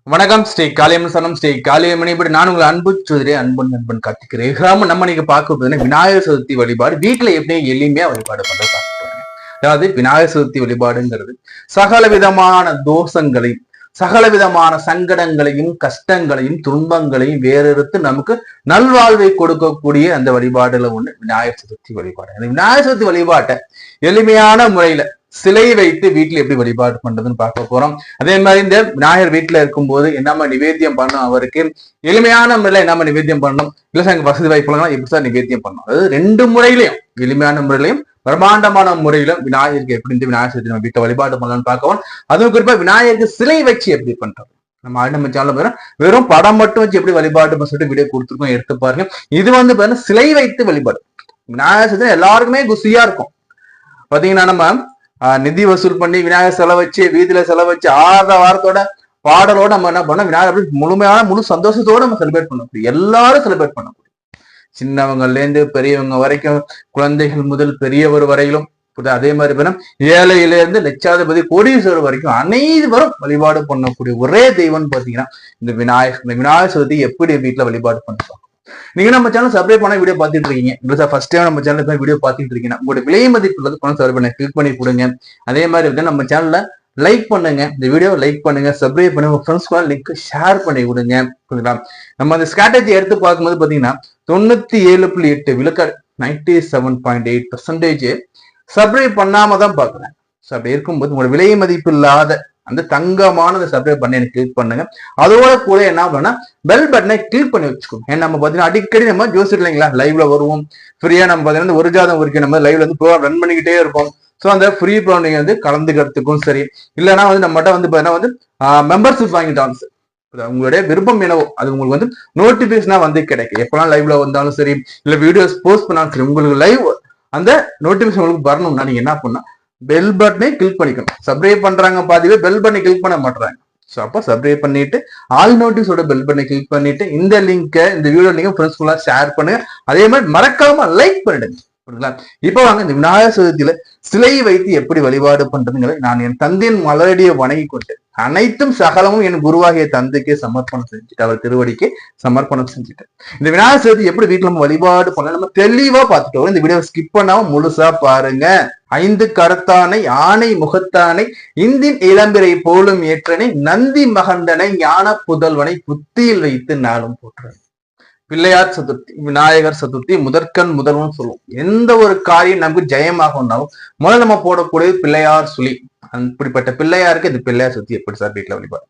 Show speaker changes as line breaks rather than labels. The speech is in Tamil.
வணக்கம். ஸ்ரீ காளியம்மன் சனம் ஸ்ரீ காளியம்மன். இப்படி நான் உங்களை அன்பு சோதரி நண்பன் கார்த்திக்கிறேன். நம்ம நீங்க பார்க்க விநாயகர் சதுர்த்தி வழிபாடு வீட்டுல எப்படி எளிமையா வழிபாடு பண்றது பார்க்க போறேன். அதாவது விநாயகர் சதுர்த்தி வழிபாடுங்கிறது சகல விதமான தோஷங்களையும் சகல விதமான சங்கடங்களையும் கஷ்டங்களையும் துன்பங்களையும் வேறெடுத்து நமக்கு நல்வாழ்வை கொடுக்கக்கூடிய அந்த வழிபாடுல ஒண்ணு விநாயகர் சதுர்த்தி வழிபாடு. அந்த விநாயகர் சதுர்த்தி வழிபாட்டை எளிமையான முறையில சிலை வைத்து வீட்டுல எப்படி வழிபாடு பண்றதுன்னு பார்க்க போறோம். அதே மாதிரி இந்த விநாயகர் வீட்டுல இருக்கும்போது என்னமா நிவேத்தியம் பண்ணணும், அவருக்கு எளிமையான முறையில என்னமா நிவேத்தியம் பண்ணணும், இல்ல சார் வசதி வாய்ப்புலாம் எப்படி சார் நிவேத்தியம் பண்ணணும், அதாவது ரெண்டு முறையிலையும் எளிமையான முறையிலையும் பிரம்மாண்டமான முறையிலும் விநாயகருக்கு எப்படி இந்த விநாயகர் சதுர்த்தி நம்ம வீட்டை வழிபாடு பண்ணலாம்னு பார்க்கவும். அதுவும் குறிப்பா விநாயகருக்கு சிலை வச்சு எப்படி பண்றது, நம்ம சேனல் வெறும் படம் மட்டும் வச்சு எப்படி வழிபாடு சொல்லிட்டு வீடியோ கொடுத்துருக்கோம், எடுத்து பாருங்க. இது பாருங்க சிலை வைத்து வழிபாடு. விநாயகர் சதுர்த்தி எல்லாருக்குமே குசியா இருக்கும். பாத்தீங்கன்னா நம்ம நிதி வசூல் பண்ணி விநாயகர் செலவு வச்சு வீதியில செலவு வச்சு ஆற வாரத்தோட பாடலோட நம்ம என்ன பண்ணோம், விநாயகர் முழு சந்தோஷத்தோட நம்ம செலிப்ரேட் பண்ணக்கூடிய எல்லாரும் செலிப்ரேட் பண்ணக்கூடிய சின்னவங்கல இருந்து பெரியவங்க வரைக்கும், குழந்தைகள் முதல் பெரியவர் வரையிலும், அதே மாதிரி ஏழையில இருந்து லட்சாதிபதி கோடீஸ்வரர் வரைக்கும் அனைவரும் வழிபாடு பண்ணக்கூடிய ஒரே தெய்வம்னு பாத்தீங்கன்னா இந்த விநாயகர் சதுர்த்தி எப்படி வீட்டுல வழிபாடு பண்ணுறோம். நீங்க நம்ம சேனல் சப்ஸ்கிரைப் பண்ண வீடியோ பார்த்துட்டு இருக்கீங்க, ஃபர்ஸ்ட் டைம் நம்ம சேனல் வீடியோ பார்த்துட்டு இருக்கீங்கன்னா உங்களோட விலை மதிப்பு சப்ஸ்கிரைப் பண்ண கிளிக் பண்ணி கொடுங்க. அதே மாதிரி நம்ம சேனல்ல லைக் பண்ணுங்க, இந்த வீடியோ லைக் பண்ணுங்க, சப்ஸ்கிரைப் பண்ணுங்க, ஃப்ரெண்ட்ஸ் கூட லிங்க் ஷேர் பண்ணி கொடுங்க. நம்ம அந்த ஸ்ட்ராட்டஜி எடுத்து பார்க்கும்போது பாத்தீங்கன்னா 97.8 விழுக்காடு 97.8% சப்ஸ்கிரைப் பண்ணாம தான் பாக்குறேன். அப்படி இருக்கும்போது உங்களோட விலை மதிப்பு இல்லாத அந்த தங்கமான சப்ஸ்கிரைப் பண்ணி எனக்கு கிளிக் பண்ணுங்க. அதோட கூட என்ன பண்ணா பெல் பட்டனை கிளிக் பண்ணி வச்சுக்கோங்க. ஏன்னா நம்ம பாத்தீங்கன்னா அடிக்கடி நம்ம ஜோசிட் இல்லைங்களா லைவ்ல வருவோம், ஃப்ரீயா நம்ம பாத்தீங்கன்னா ஒரு ஜாதம் வரைக்கும் நம்ம லைவ்ல ப்ரோக்ராம் ரன் பண்ணிக்கிட்டே இருப்போம். ஸோ அந்த ஃப்ரீ ப்ரோக்ராம் நீங்க கலந்துக்கிறதுக்கும் சரி, இல்லைன்னா நம்மகிட்ட பாத்தீங்கன்னா மெம்பர்ஷிப் வாங்கிட்டாலும் சரி, உங்களுடைய விருப்பம் என்னவோ அது உங்களுக்கு நோட்டிபிகேஷனா கிடைக்கும். எப்பெல்லாம் லைவ்ல வந்தாலும் சரி, இல்ல வீடியோஸ் போஸ்ட் பண்ணாலும் சரி, உங்களுக்கு லைவ் அந்த நோட்டிபிகேஷன் உங்களுக்கு வரணும்னா நீங்க என்ன பண்ணா பெல் பட்டனை கிளிக் பண்ணிக்கணும். சப்ஸ்கிரைப் பண்றாங்க பாதிவே பெல் பட்டனை கிளிக் பண்ண மாட்டாங்க. ஸோ அப்போ சப்ஸ்கிரைப் பண்ணிட்டு ஆல் நோட்டிஸோட பெல் பட்டனை கிளிக் பண்ணிட்டு இந்த லிங்கை இந்த வீடியோ லிங்கை ஃப்ரெண்ட்ஸ்குள்ள ஷேர் பண்ணுங்க. அதே மாதிரி மறக்காம லைக் பண்ணிடுங்க. இப்ப வாங்க இந்த விநாயகர் சதுர்த்தியில சிலை வைத்து எப்படி வழிபாடு பண்றதுங்கிறத நான் என் தந்தையின் மலரடியை வணங்கி கொண்டு அனைத்தும் சகலமும் என் குருவாகிய தந்தைக்கே சமர்ப்பணம் செஞ்சுட்டு அவர் திருவடிக்கே சமர்ப்பணம் செஞ்சுட்டு இந்த விநாயகர் சதுர்த்தி எப்படி வீட்டுல நம்ம வழிபாடு பண்ண நம்ம தெளிவா பார்த்துட்டு வரோம். இந்த வீடியோ ஸ்கிப் பண்ணாம முழுசா பாருங்க. 5 கரத்தானை ஆணை முகத்தானை இந்தின் இளம்பிரை போலும் ஏற்றனை நந்தி மகந்தனை ஞான புதல்வனை புத்தியில் வைத்து நாளும் போற்ற பிள்ளையார் சதுர்த்தி, விநாயகர் சதுர்த்தி முதல்வன் சொல்லுவோம். எந்த ஒரு காரியம் நமக்கு ஜெயமாகனாலும் முதல்ல நம்ம போடக்கூடிய பிள்ளையார் சுழி. அப்படிப்பட்ட பிள்ளையாருக்கு இந்த பிள்ளையார் சதுர்த்தி எப்படி சார் வீட்டுல வழிபாடு